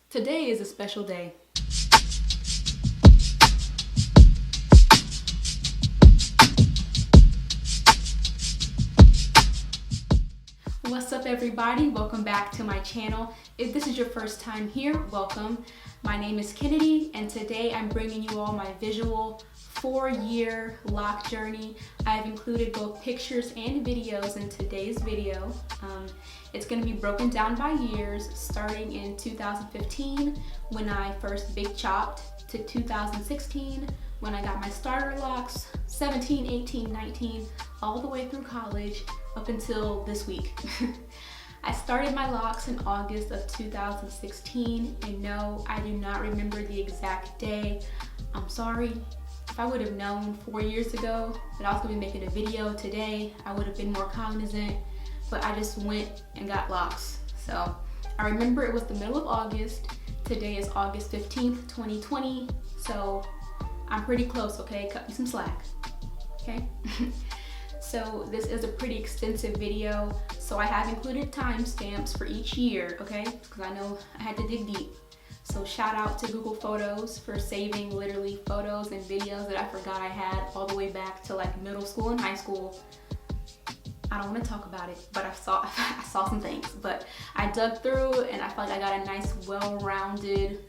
Today is a special day. What's up everybody? Welcome back to my channel. If this is your first time here, welcome. My name is Kennedy and today I'm bringing you all my visual 4-year lock journey. I've included both pictures and videos in today's video. It's going to be broken down by years, starting in 2015 when I first big chopped, to 2016 when I got my starter locks, 17, 18, 19, all the way through college up until this week. I started my locks in August of 2016, and no, I do not remember the exact day. I'm sorry. If I would have known 4 years ago that I was going to be making a video today, I would have been more cognizant, but I just went and got locks. So I remember it was the middle of August. Today is August 15th, 2020, so I'm pretty close, okay? Cut me some slack, okay? So this is a pretty extensive video, so I have included timestamps for each year, okay? Because I know I had to dig deep. So shout out to Google Photos for saving literally photos and videos that I forgot I had all the way back to like middle school and high school. I don't want to talk about it, but I saw some things. But I dug through and I felt like I got a nice well-rounded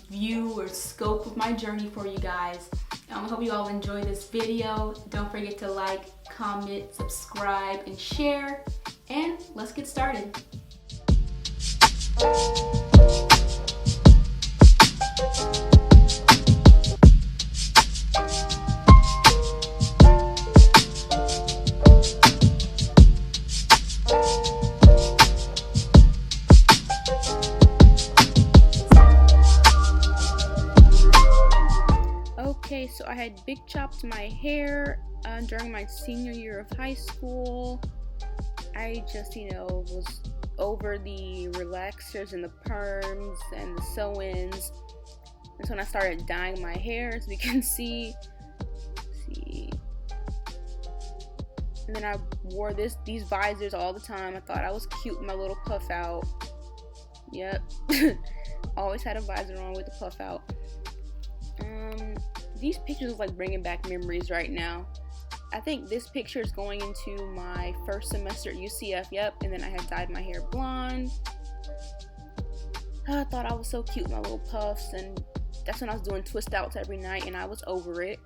view or scope of my journey for you guys. I hope you all enjoy this video. Don't forget to like, comment, subscribe, and share. And let's get started. Okay, so I had big chopped my hair during my senior year of high school. I just, was over the relaxers and the perms and the sew-ins. That's when I started dyeing my hair, as we can see. And then I wore these visors all the time. I thought I was cute with my little puff out. Yep. Always had a visor on with the puff out. These pictures are like bringing back memories right now. I think this picture is going into my first semester at UCF, yep, and then I had dyed my hair blonde. I thought I was so cute with my little puffs, and that's when I was doing twist outs every night, and I was over it.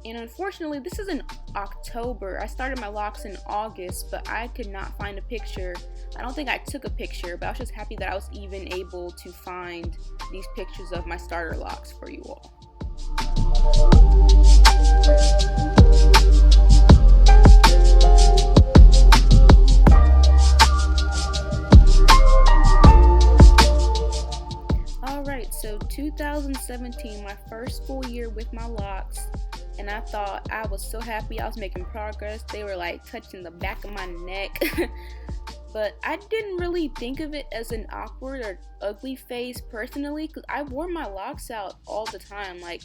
And unfortunately, this is in October. I started my locks in August, but I could not find a picture. I don't think I took a picture, but I was just happy that I was even able to find these pictures of my starter locks for you all. Alright, so 2017, my first full year with my locks. And I thought I was so happy I was making progress. They were like touching the back of my neck. But I didn't really think of it as an awkward or ugly phase personally, because I wore my locks out all the time. Like,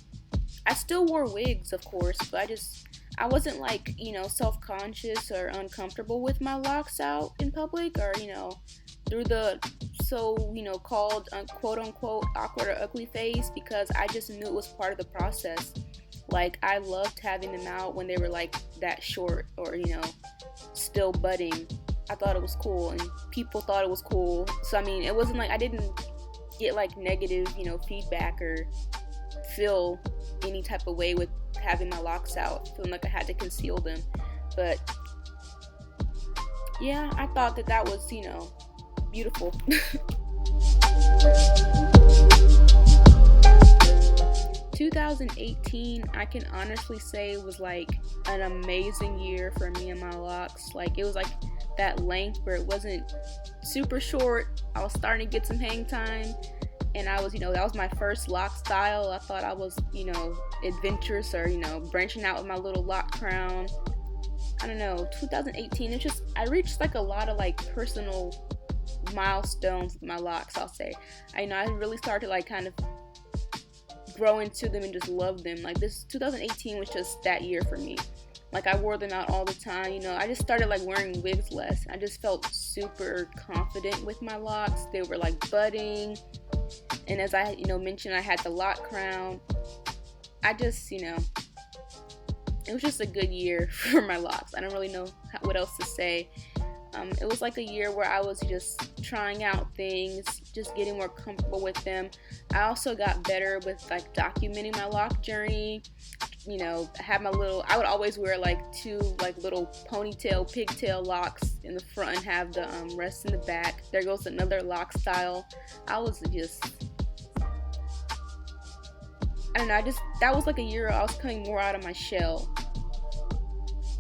I still wore wigs, of course, but I wasn't like, self-conscious or uncomfortable with my locks out in public, or, through the called quote-unquote awkward or ugly phase, because I just knew it was part of the process. Like, I loved having them out when they were like that short or, still budding. I thought it was cool and people thought it was cool. So, I mean, it wasn't like I didn't get like negative, feedback or feel any type of way with having my locks out, feeling like I had to conceal them. But yeah, I thought that was, beautiful. 2018, I can honestly say was like an amazing year for me and my locks. Like, it was like that length where it wasn't super short. I was starting to get some hang time, and I was, that was my first lock style. I thought I was, adventurous or, branching out with my little lock crown. I don't know, 2018, I reached like a lot of like personal milestones with my locks, I'll say. I really started to like kind of grow into them and just love them. Like, this 2018 was just that year for me. Like, I wore them out all the time. You know, I just started like wearing wigs less. I just felt super confident with my locks. They were like budding, and as I mentioned, I had the lock crown. I just, it was just a good year for my locks. I don't really know what else to say. It was like a year where I was just trying out things, just getting more comfortable with them. I also got better with like documenting my lock journey. I had I would always wear like 2 like little pigtail locks in the front and have the rest in the back. There goes another lock style. I don't know, that was like a year I was coming more out of my shell.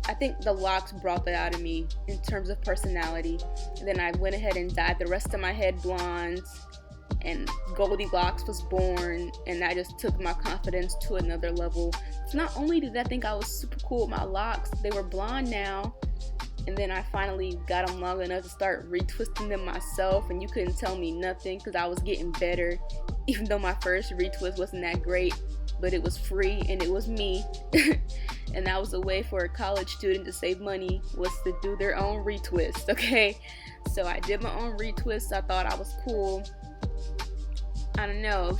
I think the locks brought that out of me in terms of personality. And then I went ahead and dyed the rest of my head blondes, and Goldilocks was born, and that just took my confidence to another level. So not only did I think I was super cool with my locks, they were blonde now, and then I finally got them long enough to start retwisting them myself, and you couldn't tell me nothing because I was getting better, even though my first retwist wasn't that great, but it was free and it was me. And that was a way for a college student to save money, was to do their own retwist, okay? So I did my own retwist. I thought I was cool. I don't know,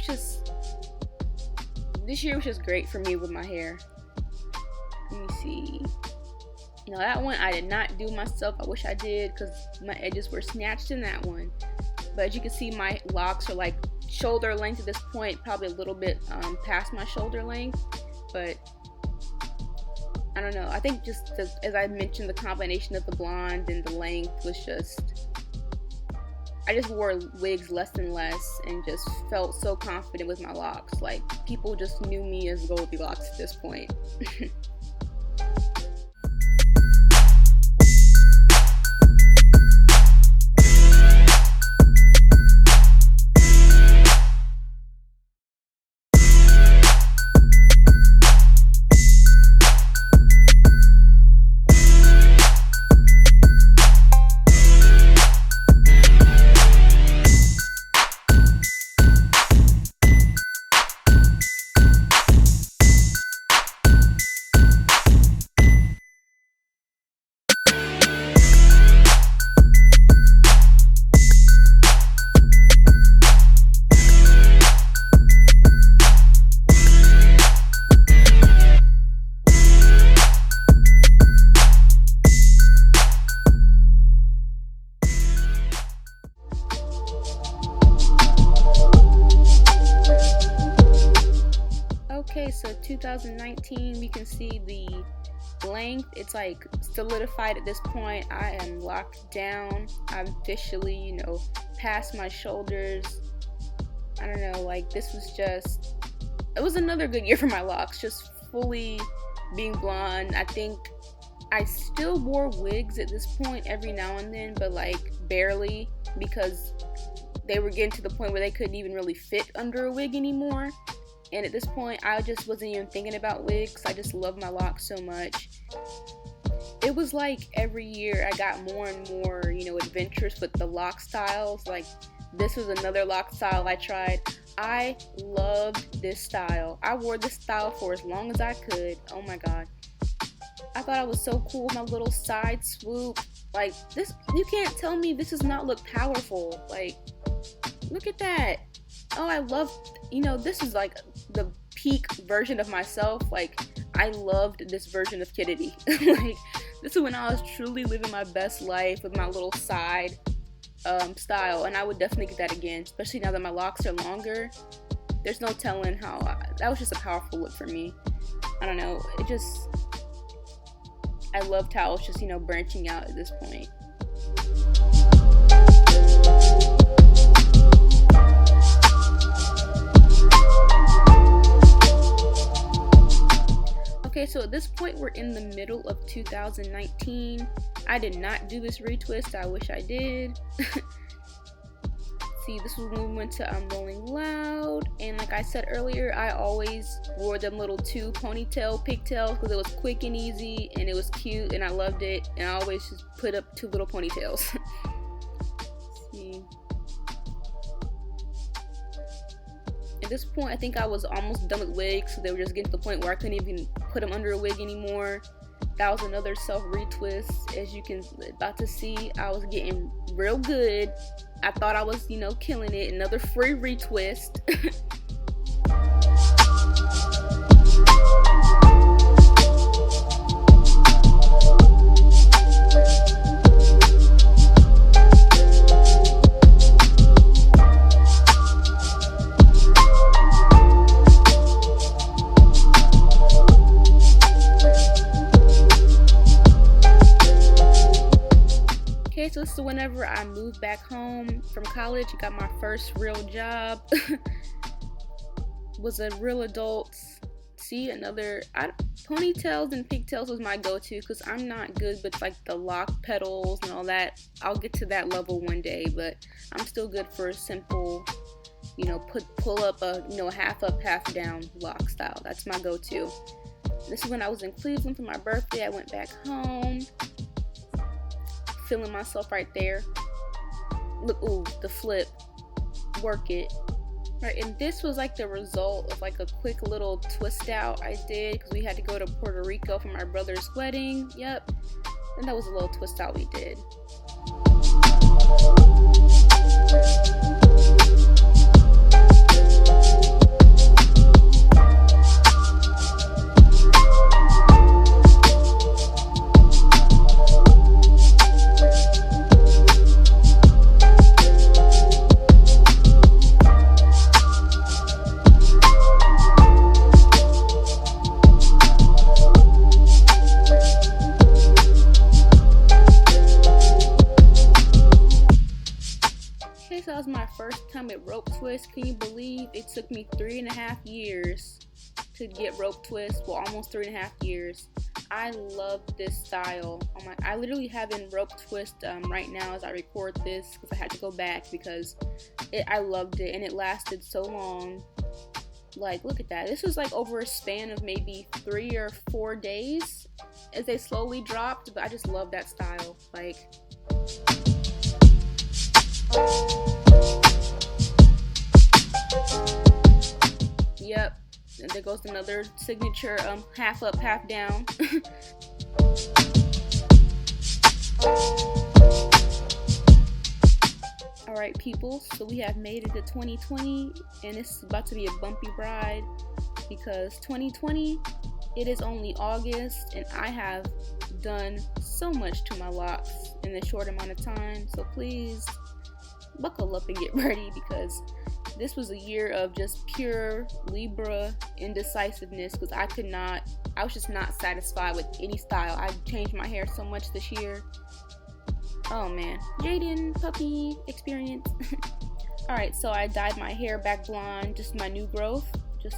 this year was just great for me with my hair. Let me see. That one I did not do myself. I wish I did, because my edges were snatched in that one. But as you can see, my locks are like shoulder length at this point, probably a little bit past my shoulder length. But I don't know, I think just as I mentioned, the combination of the blonde and the length was just, I just wore wigs less and less and just felt so confident with my locks. Like, people just knew me as Goldilocks at this point. Okay, so 2019, we can see the length. It's like solidified at this point. I am locked down. I'm officially, past my shoulders. I don't know, like, this was just, it was another good year for my locks, just fully being blonde. I think I still wore wigs at this point every now and then, but like barely, because they were getting to the point where they couldn't even really fit under a wig anymore. And at this point, I just wasn't even thinking about wigs. I just love my locks so much. It was like every year I got more and more, adventurous with the lock styles. Like, this was another lock style I tried. I loved this style. I wore this style for as long as I could. Oh my god. I thought I was so cool with my little side swoop. Like, this, you can't tell me this does not look powerful. Like, look at that. Oh, I love, this is like the peak version of myself. Like, I loved this version of Kennedi. Like, this is when I was truly living my best life with my little side style, and I would definitely get that again, especially now that my locks are longer. There's no telling how, that was just a powerful look for me. I don't know, I loved how it's just, branching out at this point. Okay, so at this point we're in the middle of 2019. I did not do this retwist. I wish I did. See, this was when we went to Rolling Loud, and like I said earlier, I always wore them little 2 pigtails because it was quick and easy, and it was cute, and I loved it, and I always just put up 2 little ponytails. See. At this point, I think I was almost done with wigs, so they were just getting to the point where I couldn't even put them under a wig anymore. That was another self retwist. As you can about to see, I was getting real good. I thought I was, killing it. Another free retwist. So this is whenever I moved back home from college. I got my first real job. Was a real adult. See, ponytails and pigtails was my go-to because I'm not good with like the lock petals and all that. I'll get to that level one day, but I'm still good for a simple, pull up a half up, half down lock style. That's my go-to. This is when I was in Cleveland for my birthday. I went back home. Feeling myself right there. Look, ooh, the flip. Work it. Right, and this was like the result of like a quick little twist out I did because we had to go to Puerto Rico for my brother's wedding. Yep. And that was a little twist out we did. So that was my first time at rope twist. Can you believe it took me 3.5 years to get rope twist? Well, almost 3.5 years. I love this style. I literally have in rope twist right now as I record this because I had to go back because I loved it and it lasted so long. Like, look at that. This was like over a span of maybe 3 or 4 days as they slowly dropped, but I just love that style. Like, yep, and there goes another signature half up, half down. Alright people, so we have made it to 2020 and this is about to be a bumpy ride because 2020, it is only August and I have done so much to my locks in a short amount of time, so please buckle up and get ready because this was a year of just pure Libra indecisiveness because I was just not satisfied with any style. I changed my hair so much this year. Oh man, Jaden puppy experience. Alright, so I dyed my hair back blonde, just my new growth, just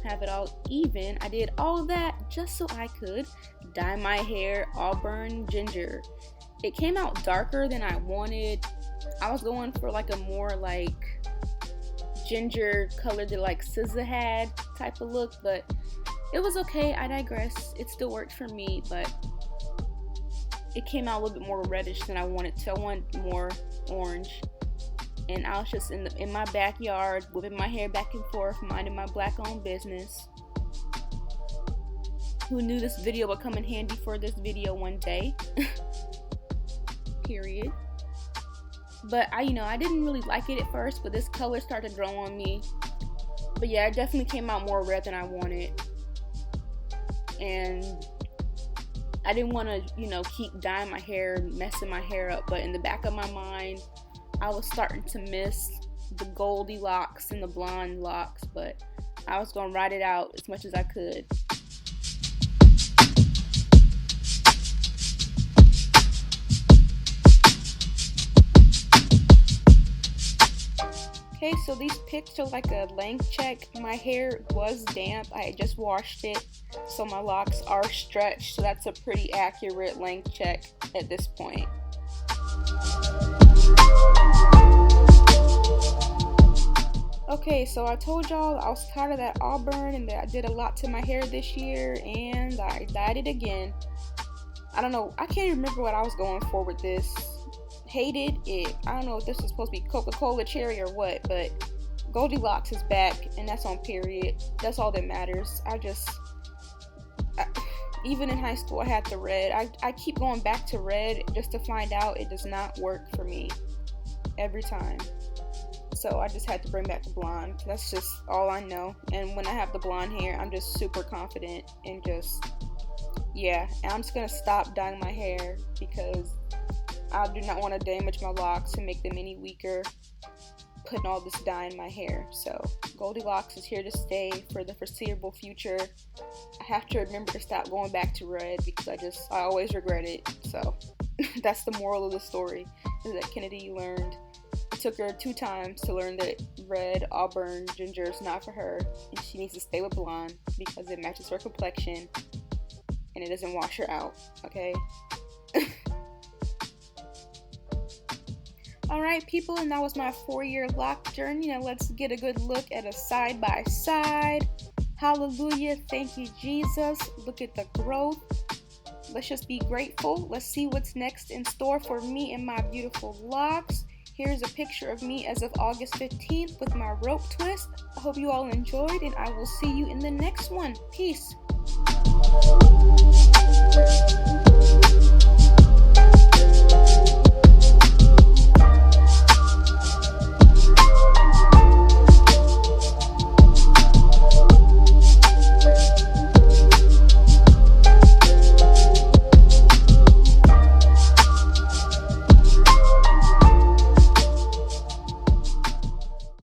have it all even. I did all of that just so I could dye my hair auburn ginger. It came out darker than I wanted. I was going for like a more like ginger color that like SZA had type of look, but it was okay. I digress. It still worked for me, but it came out a little bit more reddish than I wanted to. I wanted more orange. And I was just in my backyard, whipping my hair back and forth, minding my black-owned business. Who knew this video would come in handy for this video one day? Period. But I didn't really like it at first, but this color started to grow on me. But yeah, it definitely came out more red than I wanted. And I didn't want to, keep dyeing my hair, messing my hair up. But in the back of my mind, I was starting to miss the goldy locks and the blonde locks. But I was going to ride it out as much as I could. Okay, so these pics show like a length check. My hair was damp. I had just washed it, so my locks are stretched. So that's a pretty accurate length check at this point. Okay, so I told y'all I was tired of that auburn and that I did a lot to my hair this year, and I dyed it again. I don't know. I can't remember what I was going for with this. Hated it. I don't know if this was supposed to be Coca-Cola cherry or what, but Goldilocks is back and that's on period. That's all that matters. Even in high school, I had the red. I keep going back to red just to find out it does not work for me every time. So I just had to bring back the blonde. That's just all I know. And when I have the blonde hair, I'm just super confident and just, yeah. And I'm just going to stop dyeing my hair because I do not want to damage my locks and make them any weaker putting all this dye in my hair. So Goldilocks is here to stay for the foreseeable future. I have to remember to stop going back to red because I always regret it. So that's the moral of the story, is that Kennedi learned. It took her 2 times to learn that red, auburn, ginger is not for her, and she needs to stay with blonde because it matches her complexion and it doesn't wash her out, okay? Alright people, and that was my 4-year lock journey. Now let's get a good look at a side by side. Hallelujah, thank you Jesus. Look at the growth. Let's just be grateful. Let's see what's next in store for me and my beautiful locks. Here's a picture of me as of August 15th with my rope twist. I hope you all enjoyed, and I will see you in the next one. Peace.